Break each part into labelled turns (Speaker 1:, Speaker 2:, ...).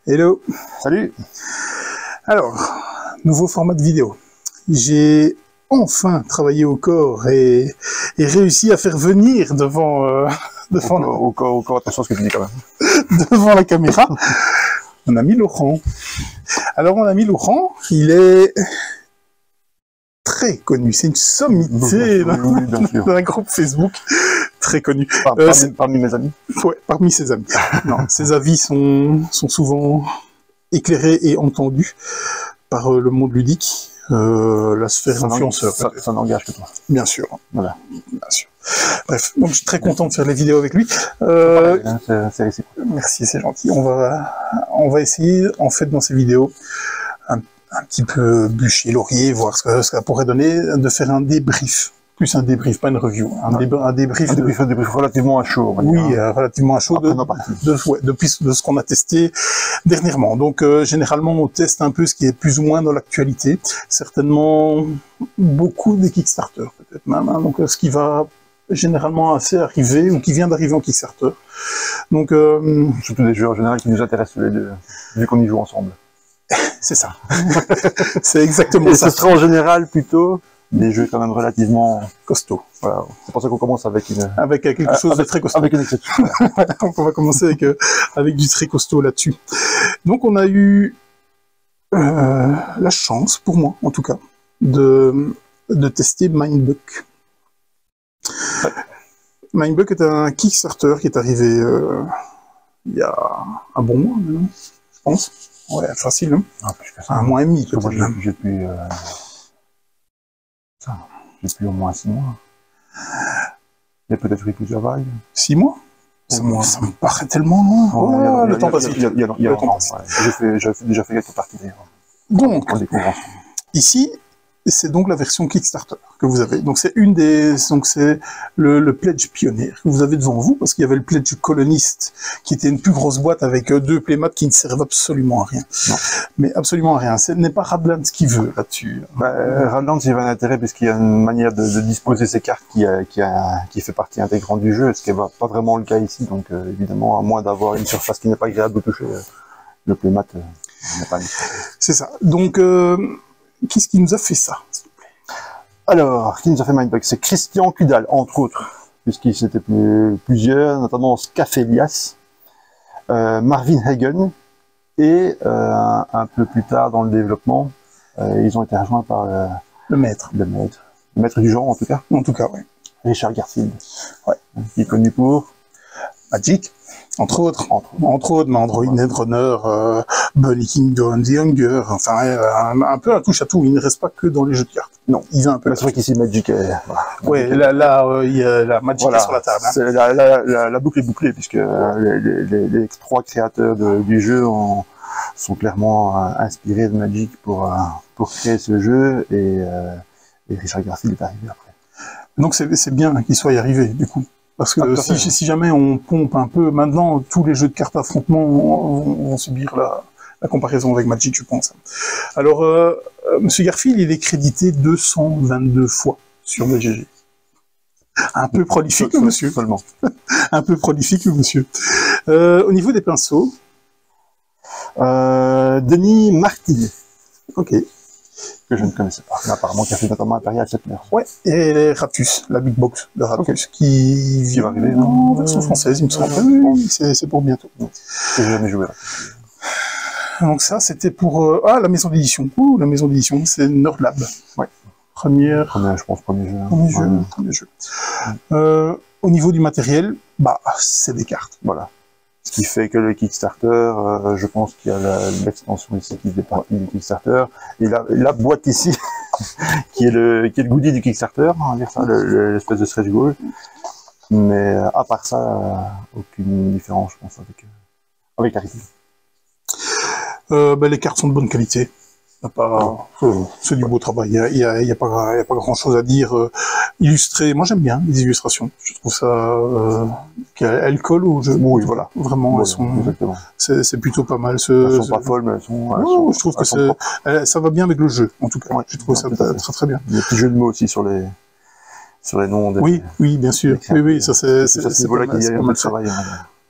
Speaker 1: Hello.
Speaker 2: Salut.
Speaker 1: Alors, nouveau format de vidéo. J'ai enfin travaillé au corps et réussi à faire venir devant,
Speaker 2: Au corps, attention à ce que tu dis quand même.
Speaker 1: devant la caméra mon ami Laurent. Alors, mon ami Laurent, il est très connu. C'est une sommité d'un groupe Facebook très connu.
Speaker 2: Parmi mes amis.
Speaker 1: Ouais, parmi ses amis. Non, ses avis sont souvent éclairés et entendus par le monde ludique, la sphère influenceur.
Speaker 2: Ça n'engage que toi.
Speaker 1: Bien sûr.
Speaker 2: Voilà.
Speaker 1: Bien sûr. Bref, donc je suis très content de faire les vidéos avec lui.
Speaker 2: C'est réciproque.
Speaker 1: Merci, c'est gentil. On va essayer, en fait, dans ces vidéos, un petit peu bûcher laurier, voir ce que ça pourrait donner, de faire un débrief. Plus un débrief, pas une review. Un débrief
Speaker 2: relativement à chaud.
Speaker 1: Oui, relativement à chaud depuis de ce qu'on a testé dernièrement. Donc, généralement, on teste un peu ce qui est plus ou moins dans l'actualité. Certainement, beaucoup des Kickstarter, peut-être même. Hein. Donc, ce qui va généralement assez arriver, ou qui vient d'arriver en Kickstarter. Donc,
Speaker 2: surtout des jeux en général qui nous intéressent tous les deux, vu qu'on y joue ensemble.
Speaker 1: C'est ça. C'est exactement
Speaker 2: et
Speaker 1: ça.
Speaker 2: Ce sera en général plutôt des jeux quand même relativement
Speaker 1: costauds.
Speaker 2: Voilà. C'est pour ça qu'on commence avec
Speaker 1: quelque chose de très costaud.
Speaker 2: Avec une exception.
Speaker 1: Donc on va commencer avec du très costaud là-dessus. Donc on a eu la chance, pour moi en tout cas, de tester Mindbuck. Mindbuck est un Kickstarter qui est arrivé il y a un bon mois maintenant, je pense. Ouais, facile, hein.
Speaker 2: Plus que ça.
Speaker 1: Un mois et demi, peut-être.
Speaker 2: J'ai depuis au moins 6 mois. Il y a peut-être eu plusieurs vagues.
Speaker 1: 6 mois ça me paraît tellement loin. Le temps passe vite.
Speaker 2: J'ai déjà fait quelques parties d'ailleurs.
Speaker 1: Donc, ici, c'est donc la version Kickstarter que vous avez. Donc c'est le pledge pionnier que vous avez devant vous, parce qu'il y avait le pledge coloniste, qui était une plus grosse boîte avec 2 playmats qui ne servent absolument à rien. Non. Mais absolument à rien. Ce n'est pas Radlands qui veut là-dessus.
Speaker 2: Radlands, il y avait un intérêt puisqu'il y a une manière de disposer ces cartes qui fait partie intégrante du jeu, ce qui n'est pas vraiment le cas ici. Donc évidemment, à moins d'avoir une surface qui n'est pas agréable au toucher, le playmat n'est pas nécessaire. C'est
Speaker 1: ça. Donc qu'est-ce qui nous a fait ça, s'il vous plaît?
Speaker 2: Alors, qui nous a fait Mindbuck? C'est Christian Kudal, entre autres, puisqu'il s'était plusieurs, notamment Scafelias, Marvin Hagen, et un peu plus tard dans le développement, ils ont été rejoints par
Speaker 1: le maître
Speaker 2: du genre, en tout cas.
Speaker 1: En tout cas, oui.
Speaker 2: Richard Garfield, ouais, qui est connu pour
Speaker 1: Magic. Entre autres, mais Android Netrunner, Bunny Kingdom, The Hunger, enfin, un peu un touche à tout. Il ne reste pas que dans les jeux de cartes. Non, il vient un peu.
Speaker 2: C'est vrai qu'ici Magic est...
Speaker 1: Ouais, là, il y a la Magic est sur la table. Hein.
Speaker 2: La boucle est bouclée, puisque les 3 créateurs du jeu sont clairement inspirés de Magic pour créer ce jeu, et Richard Garfield est arrivé après.
Speaker 1: Donc c'est bien qu'il soit y arrivé, du coup. Parce que si jamais on pompe un peu, maintenant, tous les jeux de cartes affrontement vont subir la comparaison avec Magic, je pense. Alors, Monsieur Garfield, il est crédité 222 fois sur BGG. Un peu prolifique, le monsieur.
Speaker 2: Seulement.
Speaker 1: Un peu prolifique, le monsieur. Au niveau des pinceaux...
Speaker 2: Denis Marty.
Speaker 1: Ok.
Speaker 2: Que je ne connaissais pas, mais apparemment qui a fait notamment Imperial Settler.
Speaker 1: Ouais, et les Ratus, la Big Box de Ratus, qui
Speaker 2: va arriver
Speaker 1: en version française, il me semble. Oui, c'est pour bientôt.
Speaker 2: J'ai jamais joué là.
Speaker 1: Donc ça, c'était pour... la maison d'édition. La maison d'édition, c'est Nerdlab. Ouais. Premier jeu. Premier jeu. Au niveau du matériel, c'est des cartes.
Speaker 2: Voilà. Ce qui fait que le Kickstarter, je pense qu'il y a l'extension ici qui fait partie du Kickstarter, et la boîte ici, qui est le goodie du Kickstarter, on va dire ça, l'espèce de stretch goal. Mais à part ça, aucune différence, je pense, avec la review.
Speaker 1: Les cartes sont de bonne qualité. C'est du beau travail. Il y a pas grand chose à dire. Illustré, moi j'aime bien les illustrations. Je trouve ça qu'elles collent au jeu.
Speaker 2: Oui, voilà.
Speaker 1: Vraiment,
Speaker 2: voilà,
Speaker 1: c'est plutôt pas mal.
Speaker 2: Elles sont pas folles, mais elles sont.
Speaker 1: Je trouve que ça va bien avec le jeu. En tout cas, ouais, je trouve ça très bien.
Speaker 2: Il y a des petits jeux de mots aussi sur les noms.
Speaker 1: Oui, bien sûr. Oui, ça c'est
Speaker 2: voilà qu'il y a un peu de travail.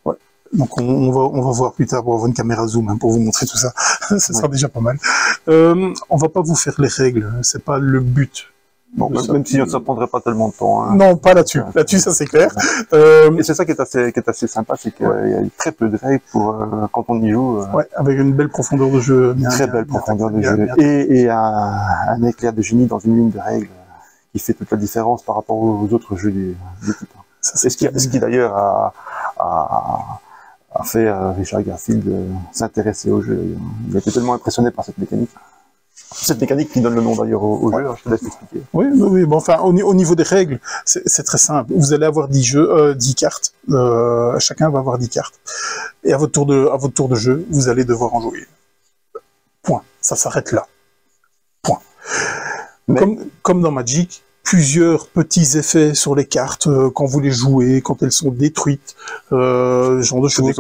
Speaker 1: Ouais. Donc on va voir plus tard, on va avoir une caméra zoom hein, pour vous montrer tout ça. Ça sera déjà pas mal. On va pas vous faire les règles, c'est pas le but.
Speaker 2: Bon, même si ça prendrait pas tellement de temps. Hein.
Speaker 1: Non, pas là-dessus. Là-dessus, ça c'est clair.
Speaker 2: Et c'est ça qui est assez sympa, c'est qu'il y a très peu de règles pour quand on y joue.
Speaker 1: Ouais, avec une belle profondeur de jeu.
Speaker 2: Très belle profondeur de jeu. Et un éclair de génie dans une ligne de règles qui fait toute la différence par rapport aux autres jeux du type. C'est ce qui d'ailleurs a fait Richard Garfield s'intéresser au jeu. Il a été tellement impressionné par cette mécanique. Cette mécanique qui donne le nom d'ailleurs au jeu, je te laisse expliquer.
Speaker 1: Oui, bon, enfin, au niveau des règles, c'est très simple. Vous allez avoir 10 cartes, chacun va avoir 10 cartes. Et à votre tour de jeu, vous allez devoir en jouer. Point. Ça s'arrête là. Point. Comme dans Magic, plusieurs petits effets sur les cartes quand vous les jouez, quand elles sont détruites, genre de choses.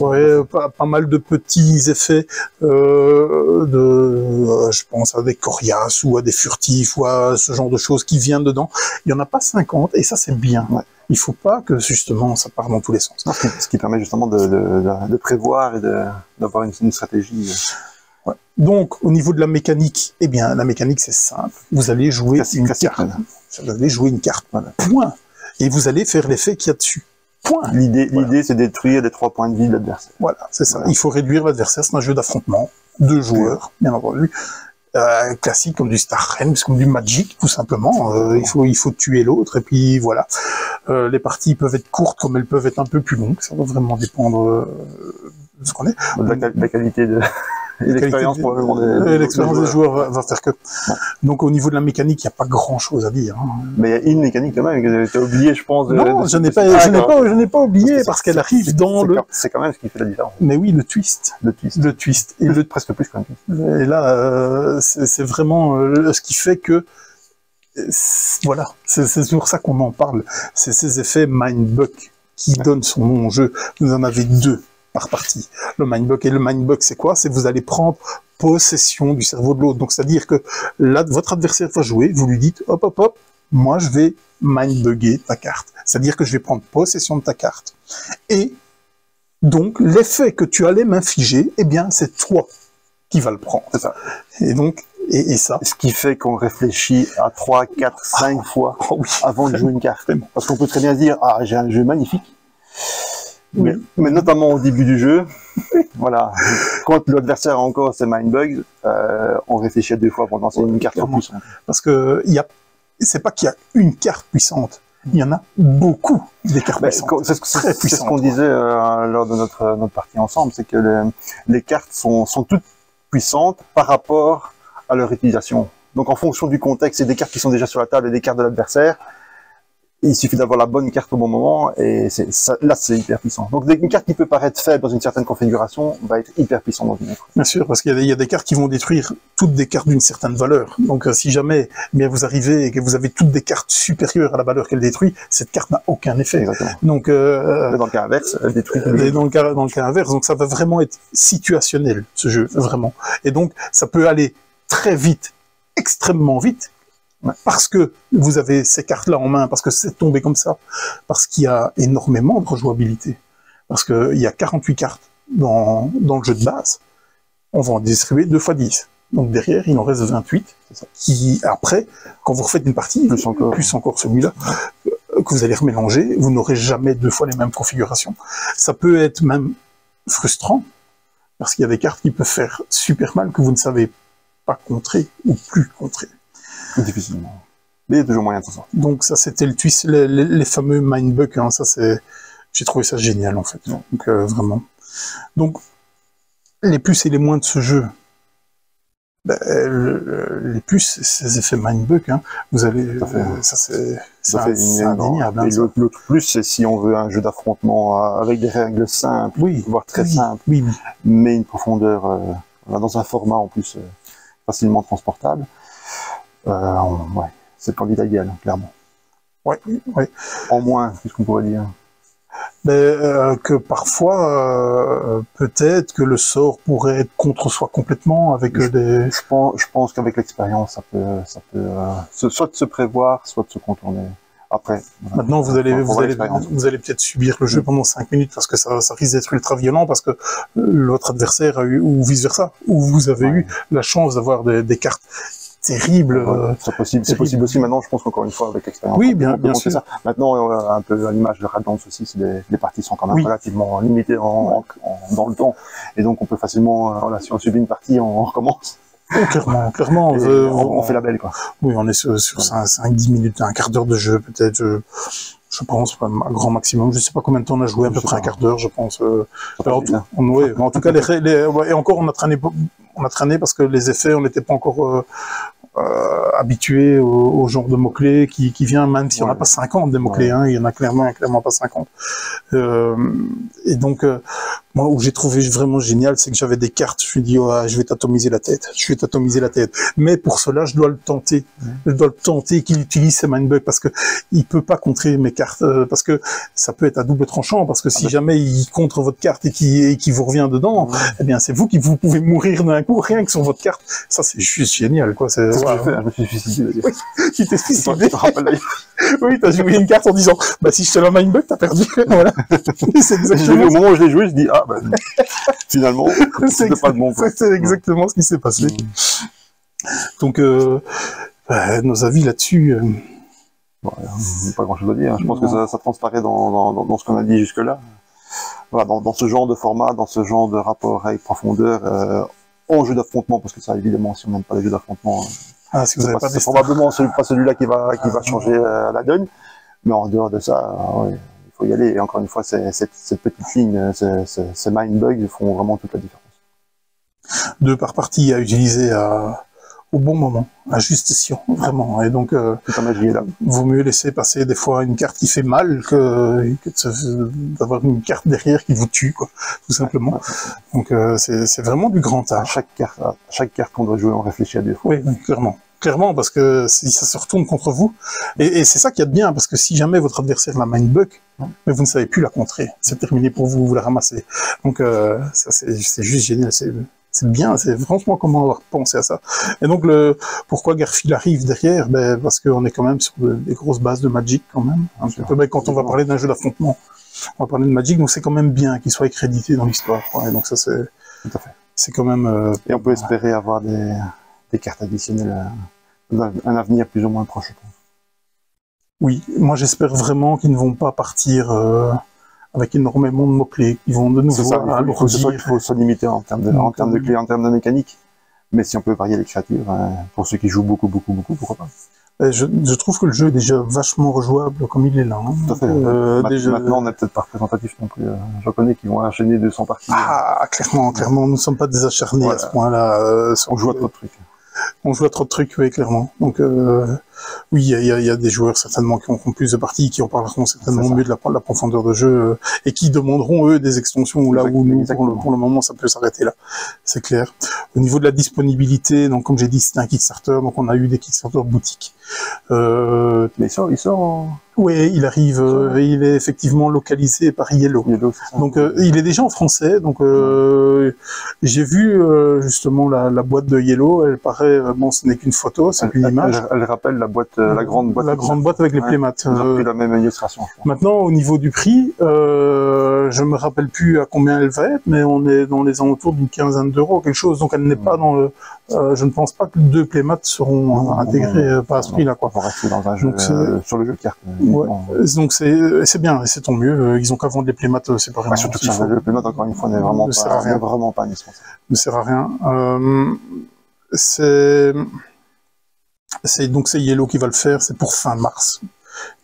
Speaker 1: Ouais, pas mal de petits effets je pense à des coriaces ou à des furtifs ou à ce genre de choses qui viennent dedans. Il y en a pas 50 et ça c'est bien. Ouais. Il faut pas que justement ça parte dans tous les sens.
Speaker 2: Ce qui permet justement de prévoir et d'avoir une stratégie.
Speaker 1: Ouais. Donc, au niveau de la mécanique, eh bien, la mécanique, c'est simple. Vous allez jouer une carte. Vous allez jouer une carte. Voilà. Point. Et vous allez faire l'effet qu'il y a dessus. Point.
Speaker 2: L'idée, c'est détruire les 3 points de vie de l'adversaire.
Speaker 1: Voilà, c'est ça. Voilà. Il faut réduire l'adversaire. C'est un jeu d'affrontement. 2 joueurs, bien entendu. Classique, comme du Star Realms, comme du Magic, tout simplement. Il faut tuer l'autre. Et puis, voilà. Les parties peuvent être courtes, comme elles peuvent être un peu plus longues. Ça va vraiment dépendre de ce qu'on est.
Speaker 2: De la qualité de... Et l'expérience
Speaker 1: des joueurs va faire que. Bon. Donc au niveau de la mécanique, il n'y a pas grand-chose à dire. Hein.
Speaker 2: Mais il y a une mécanique quand même que tu as oublié, je pense.
Speaker 1: Non, je n'ai pas oublié parce qu'elle arrive dans le.
Speaker 2: C'est quand même ce qui fait la différence.
Speaker 1: Mais oui, le twist. Le twist. Et
Speaker 2: presque plus qu'un twist.
Speaker 1: Et là, c'est vraiment ce qui fait que. Voilà, c'est pour ça qu'on en parle. C'est ces effets mindfuck qui donnent son nom au jeu. Vous en avez 2. Par partie. Le mindfuck. Et le mindfuck, c'est quoi? C'est que vous allez prendre possession du cerveau de l'autre. Donc, c'est-à-dire que là, votre adversaire va jouer, vous lui dites, hop, moi, je vais mindbugger ta carte. C'est-à-dire que je vais prendre possession de ta carte. Et donc, l'effet que tu allais m'infliger, eh bien, c'est toi qui vas le prendre.
Speaker 2: C'est ça.
Speaker 1: Et donc, et ça.
Speaker 2: Ce qui fait qu'on réfléchit à 3, 4, 5 fois avant de jouer une carte. Parce qu'on peut très bien se dire, ah, j'ai un jeu magnifique. Mais notamment au début du jeu, voilà, quand l'adversaire a encore ses mindbugs, on réfléchit à 2 fois avant de lancer une carte puissante.
Speaker 1: Parce que c'est pas qu'il y a une carte puissante, il y en a beaucoup des cartes puissantes.
Speaker 2: C'est ce qu'on disait lors de notre partie ensemble, c'est que les cartes sont toutes puissantes par rapport à leur utilisation. Donc en fonction du contexte, et des cartes qui sont déjà sur la table et des cartes de l'adversaire, il suffit d'avoir la bonne carte au bon moment, et là c'est hyper puissant. Donc une carte qui peut paraître faible dans une certaine configuration va être hyper puissante dans une autre.
Speaker 1: Bien sûr, parce qu'il y a des cartes qui vont détruire toutes des cartes d'une certaine valeur. Donc si jamais vous arrivez et que vous avez toutes des cartes supérieures à la valeur qu'elle détruit, cette carte n'a aucun effet.
Speaker 2: Exactement.
Speaker 1: Donc
Speaker 2: dans le cas inverse, elle détruit.
Speaker 1: Dans le cas inverse, donc ça va vraiment être situationnel ce jeu, vraiment. Et donc ça peut aller très vite, extrêmement vite. Parce que vous avez ces cartes-là en main, parce que c'est tombé comme ça, parce qu'il y a énormément de rejouabilité, parce qu'il y a 48 cartes dans le jeu de base, on va en distribuer 2 fois 10. Donc derrière, il en reste 28, qui après, quand vous refaites une partie, plus encore celui-là, que vous allez remélanger, vous n'aurez jamais 2 fois les mêmes configurations. Ça peut être même frustrant, parce qu'il y a des cartes qui peuvent faire super mal que vous ne savez pas contrer ou plus contrer.
Speaker 2: Difficilement. Mais il y a toujours moyen de s'en sortir.
Speaker 1: Donc ça, c'était le twist, les fameux mindbuck, hein, ça c'est... J'ai trouvé ça génial, en fait. Donc, vraiment. Donc, les plus et les moins de ce jeu, les plus, ces effets mindbuck, hein, vous allez... ça c'est indéniable.
Speaker 2: Et l'autre plus, c'est si on veut un jeu d'affrontement avec des règles simples, voire très simples, mais une profondeur dans un format en plus facilement transportable. C'est le candidat idéal, clairement. En moins, c'est ce qu'on pourrait dire.
Speaker 1: Mais que parfois, peut-être que le sort pourrait être contre soi complètement avec des...
Speaker 2: Je pense qu'avec l'expérience, ça peut soit de se prévoir, soit de se contourner. Après.
Speaker 1: Maintenant, vous allez peut-être subir le jeu pendant 5 minutes parce que ça risque d'être ultra violent parce que l'autre adversaire a eu, ou vice versa, ou vous avez eu la chance d'avoir des cartes terribles.
Speaker 2: C'est possible aussi maintenant, je pense qu'encore une fois, avec l'expérience.
Speaker 1: Oui, bien sûr.
Speaker 2: Ça. Maintenant, un peu à l'image de Radlands aussi, les parties sont quand même relativement limitées dans le temps. Et donc, on peut facilement, voilà, si on subit une partie, on recommence.
Speaker 1: Clairement,
Speaker 2: on fait la belle, quoi.
Speaker 1: Oui, on est sur 5-10 minutes, un quart d'heure de jeu, peut-être, je pense, un grand maximum. Je sais pas combien de temps on a joué, à peu près un quart d'heure, je pense. En tout cas, et encore, on a traîné parce que les effets, on n'était pas encore habitué au genre de mots-clés qui vient, même si on n'a pas 50 des mots-clés, hein, il y en a clairement pas 50. Et donc, moi, où j'ai trouvé vraiment génial, c'est que j'avais des cartes, je me suis dit, oh, je vais t'atomiser la tête. Mais pour cela, je dois le tenter. Je dois le tenter qu'il utilise ses mindbugs parce que il peut pas contrer mes cartes, parce que ça peut être à double tranchant, parce que si jamais il contre votre carte et qui vous revient dedans, eh bien, c'est vous pouvez mourir d'un coup, rien que sur votre carte. Ça, c'est juste génial, quoi. C'est
Speaker 2: ce que je fais, je me suis suicidé.
Speaker 1: Oui, tu t'es suicidé. Oui, t'as joué une carte en disant, bah, si je te la mindbug, t'as perdu. Voilà. C'est exactement.
Speaker 2: Au moment où je l'ai joué, je dis, ah, bah, finalement, c'était pas le bon.
Speaker 1: C'est exactement ce qui s'est passé. Donc, nos avis là-dessus.
Speaker 2: Pas grand-chose à dire. Je pense que ça transparaît dans ce qu'on a dit jusque-là. Voilà, dans ce genre de format, dans ce genre de rapport avec profondeur, en jeu d'affrontement, parce que ça, évidemment, si on n'aime pas les jeux d'affrontement,
Speaker 1: si vous avez pas
Speaker 2: c'est probablement pas celui-là qui va changer la donne. Mais en dehors de ça, il faut y aller. Et encore une fois, cette petite ligne, ces mindbugs font vraiment toute la différence.
Speaker 1: 2 par partie à utiliser au bon moment, à juste escient, vraiment. Et donc, vaut mieux laisser passer des fois une carte qui fait mal que d'avoir une carte derrière qui vous tue, quoi, tout simplement. Donc, c'est vraiment du grand art.
Speaker 2: Chaque carte qu'on doit jouer, on réfléchit à 2 fois.
Speaker 1: Oui, clairement, parce que si ça se retourne contre vous, et c'est ça qu'il y a de bien, parce que si jamais votre adversaire la mindbug, mais vous ne savez plus la contrer, c'est terminé pour vous, vous la ramassez. Donc, ça, c'est juste génial, c'est bien, c'est franchement comment avoir pensé à ça. Et donc, pourquoi Garfield arrive derrière? Parce qu'on est quand même sur des grosses bases de Magic, quand même. Quand on va parler d'un jeu d'affrontement, on va parler de Magic, donc c'est quand même bien qu'il soit crédité dans l'histoire. Et donc ça, c'est quand même...
Speaker 2: Et on peut espérer avoir des cartes additionnelles dans un avenir plus ou moins proche, je pense.
Speaker 1: Oui, moi j'espère vraiment qu'ils ne vont pas partir... avec énormément de mots-clés qui vont de nouveau
Speaker 2: il faut se limiter en termes de clés, en termes de mécanique. Mais si on peut varier les créatures, pour ceux qui jouent beaucoup, pourquoi pas.
Speaker 1: Je trouve que le jeu est déjà vachement rejouable comme il est là. Hein.
Speaker 2: Tout à fait. Maintenant, on n'est peut-être pas représentatif non plus. Je reconnais qu'ils vont enchaîner 200 parties.
Speaker 1: Ah, clairement, nous ne sommes pas des acharnés à ce point-là.
Speaker 2: On joue à trop de trucs.
Speaker 1: On joue à trop de trucs, oui, clairement. Donc, oui, il y a des joueurs certainement qui auront plus de parties, qui en parleront certainement mieux de la profondeur de jeu, et qui demanderont, eux, des extensions, là où nous, pour le moment, ça peut s'arrêter là. C'est clair. Au niveau de la disponibilité, donc, comme j'ai dit, c'était un Kickstarter, donc on a eu des Kickstarter boutiques.
Speaker 2: Mais il sort
Speaker 1: Oui, il arrive, il est effectivement localisé par Yellow. Donc, il est déjà en français, donc, j'ai vu, justement, la boîte de Yellow, elle paraît, bon, ce n'est qu'une photo, c'est qu'une image.
Speaker 2: Elle rappelle la boîte, la grande boîte.
Speaker 1: La grande boîte avec les playmats.
Speaker 2: Plus la même illustration, je pense.
Speaker 1: Maintenant, au niveau du prix, je me rappelle plus à combien elle va être, mais on est dans les alentours d'une quinzaine d'euros, quelque chose, donc elle n'est pas dans le, je ne pense pas que 2 playmats seront intégrés, pas à ce prix-là, quoi.
Speaker 2: On va rester dans un jeu, sur le jeu de cartes.
Speaker 1: Ouais. Donc c'est bien, et c'est tant mieux, ils ont qu'à vendre les playmats séparément.
Speaker 2: Surtout que le playmat, encore une fois, n'est vraiment pas indispensable.
Speaker 1: Ne sert à rien. Donc c'est Yellow qui va le faire, c'est pour fin mars.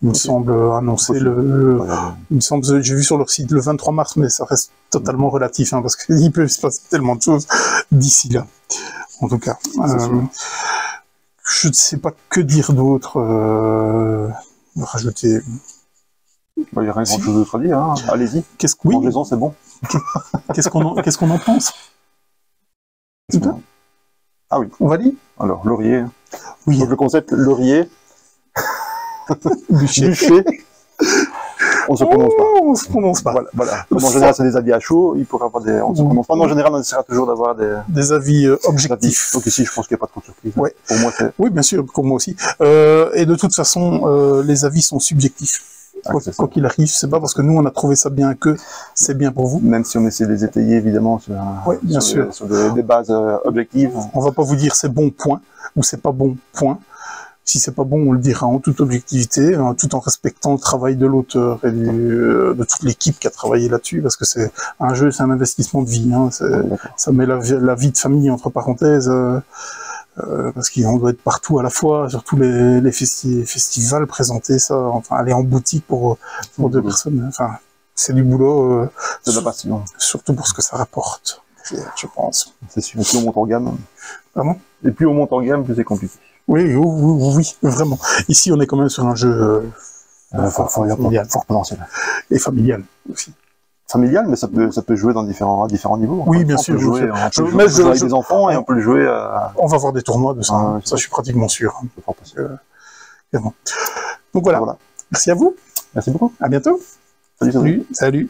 Speaker 1: Il me semble annoncer il me semble, j'ai vu sur leur site le 23 mars, mais ça reste totalement relatif, hein, parce qu'il peut se passer tellement de choses d'ici là. En tout cas. Je ne sais pas que dire d'autre, rajouter.
Speaker 2: Il n'y a rien grand-chose d'autre à dire, hein. Allez-y. Mangez-en, c'est bon.
Speaker 1: Qu'est-ce qu'on en pense?
Speaker 2: Ah oui.
Speaker 1: On va dire?
Speaker 2: Alors, laurier.
Speaker 1: Oui.
Speaker 2: Donc, le concept laurier.
Speaker 1: Bûcher.
Speaker 2: On se prononce pas.
Speaker 1: On se prononce pas.
Speaker 2: Voilà. Comme en général, c'est des avis à chaud, il pourrait avoir des... On se prononce pas, mais en général, on essaiera toujours d'avoir
Speaker 1: des avis objectifs.
Speaker 2: Donc ici, je pense qu'il n'y a pas trop de surprise.
Speaker 1: Ouais.
Speaker 2: Pour moi, c'est...
Speaker 1: Oui, bien sûr, pour moi aussi. Et de toute façon, les avis sont subjectifs. Quoi qu'il arrive, c'est pas parce que nous on a trouvé ça bien que c'est bien pour vous.
Speaker 2: Même si on essaie de les étayer évidemment sur, sur des bases objectives.
Speaker 1: On va pas vous dire c'est bon point ou c'est pas bon point. Si c'est pas bon, on le dira en toute objectivité, tout en respectant le travail de l'auteur et de toute l'équipe qui a travaillé là-dessus, parce que c'est un jeu, c'est un investissement de vie. Hein, ça met la vie de famille entre parenthèses. Parce qu'on doit être partout à la fois, surtout les festivals, présenter ça, enfin aller en boutique pour 2 personnes, enfin c'est du boulot,
Speaker 2: c'est de la passion.
Speaker 1: Surtout pour ce que ça rapporte, je pense.
Speaker 2: C'est sûr, plus on monte en gamme.
Speaker 1: Pardon ?
Speaker 2: Et plus on monte en gamme, plus c'est compliqué.
Speaker 1: Oui, vraiment. Ici on est quand même sur un jeu
Speaker 2: fort potentiel.
Speaker 1: Et familial aussi.
Speaker 2: Familial, mais ça peut jouer dans différents niveaux.
Speaker 1: Oui, bien sûr.
Speaker 2: On peut jouer avec des enfants et on peut le jouer à...
Speaker 1: On va avoir des tournois de ça, ça je suis pratiquement sûr. Donc voilà. Merci à vous.
Speaker 2: Merci beaucoup.
Speaker 1: À bientôt.
Speaker 2: Salut.
Speaker 1: Salut.